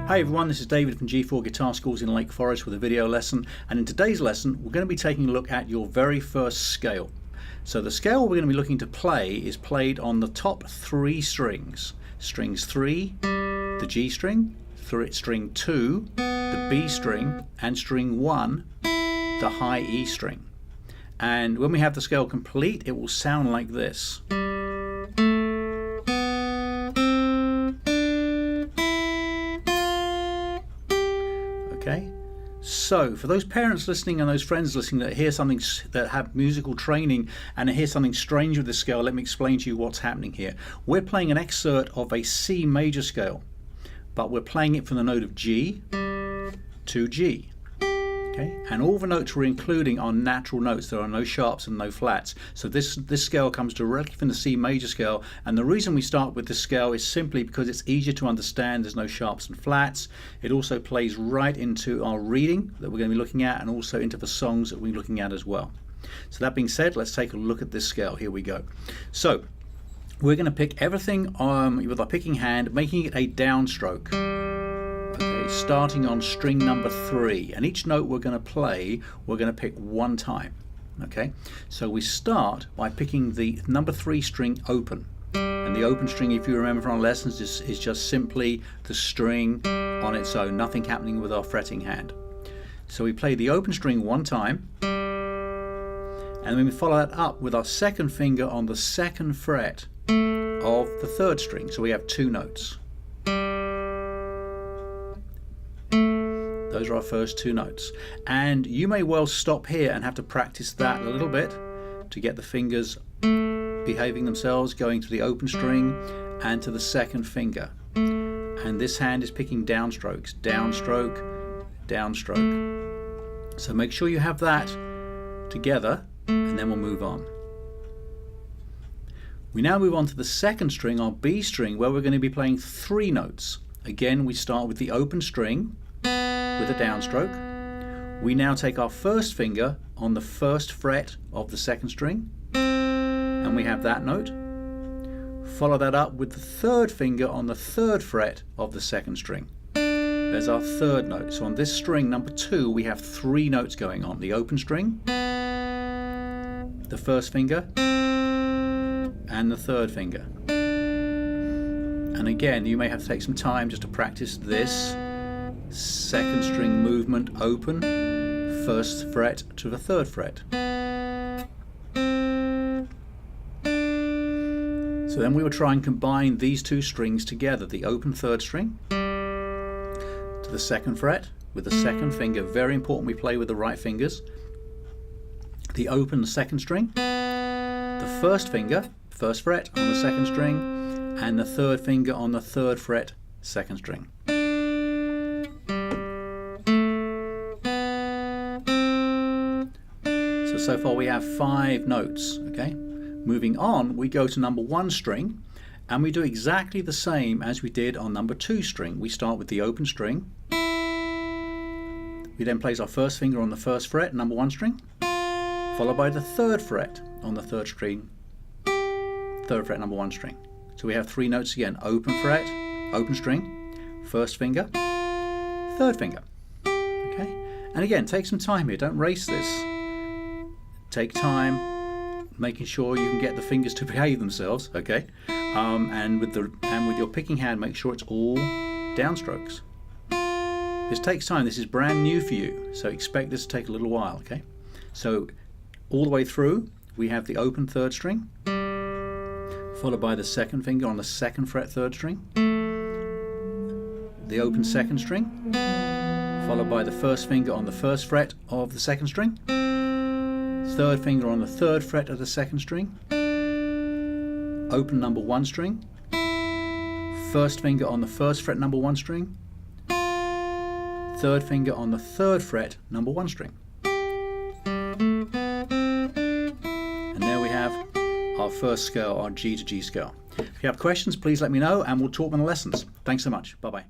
Hi everyone, this is David from G4 Guitar Schools in Lake Forest with a video lesson, and in today's lesson we're going to be taking a look at your very first scale. So the scale we're going to be looking to play is played on the top three strings. Strings 3, the G string, string 2, the B string, and string 1, the high E string. And when we have the scale complete, it will sound like this. Okay, so for those parents listening and those friends listening that hear something, that have musical training and hear something strange with the scale, let me explain to you what's happening here. We're playing an excerpt of a C major scale, but we're playing it from the note of G to G. Okay, and all the notes we're including are natural notes. There are no sharps and no flats. So this scale comes directly from the C major scale, and the reason we start with this scale is simply because it's easier to understand. There's no sharps and flats. It also plays right into our reading that we're going to be looking at, and also into the songs that we're looking at as well. So that being said, let's take a look at this scale. Here we go. So we're going to pick everything with our picking hand, making it a downstroke. Starting on string number 3, and each note we're going to play we're going to pick one time. Okay, so we start by picking the number 3 string open, and the open string, if you remember from our lessons, is just simply the string on its own, nothing happening with our fretting hand. So we play the open string one time, and then we follow that up with our second finger on the 2nd fret of the 3rd string, so we have 2 notes. Those are our first 2 notes, and you may well stop here and have to practice that a little bit to get the fingers behaving themselves, going to the open string and to the 2nd finger. And this hand is picking downstrokes, downstroke, downstroke. So make sure you have that together, and then we'll move on. We now move on to the 2nd string, our B string, where we're going to be playing 3 notes. Again, we start with the open string with a downstroke. We now take our first finger on the 1st fret of the 2nd string, and we have that note. Follow that up with the 3rd finger on the 3rd fret of the 2nd string. There's our 3rd note. So on this string number 2 we have 3 notes going on: the open string, the 1st finger, and the 3rd finger. And again, you may have to take some time just to practice this 2nd string movement open, 1st fret to the 3rd fret. So then we will try and combine these 2 strings together, the open 3rd string to the 2nd fret with the 2nd finger. Very important we play with the right fingers. The open 2nd string, the 1st finger, 1st fret on the 2nd string, and the 3rd finger on the 3rd fret, 2nd string. So far we have 5 notes. Okay, moving on, we go to number 1 string, and we do exactly the same as we did on number 2 string. We start with the open string. We then place our 1st finger on the 1st fret, number 1 string, followed by the 3rd fret on the 3rd string, 3rd fret, number 1 string. So we have 3 notes again: open fret, open string, 1st finger, 3rd finger. Okay, and again, take some time here. Don't race this. Take time, making sure you can get the fingers to behave themselves. Okay, and with your picking hand, make sure it's all downstrokes. This takes time. This is brand new for you, so expect this to take a little while. Okay, so all the way through, we have the open 3rd string, followed by the 2nd finger on the 2nd fret 3rd string, the open 2nd string, followed by the 1st finger on the 1st fret of the 2nd string, 3rd finger on the 3rd fret of the 2nd string, open number 1 string, 1st finger on the 1st fret, number 1 string, 3rd finger on the 3rd fret, number 1 string. And there we have our first scale, our G to G scale. If you have questions, please let me know, and we'll talk on the lessons. Thanks so much. Bye bye.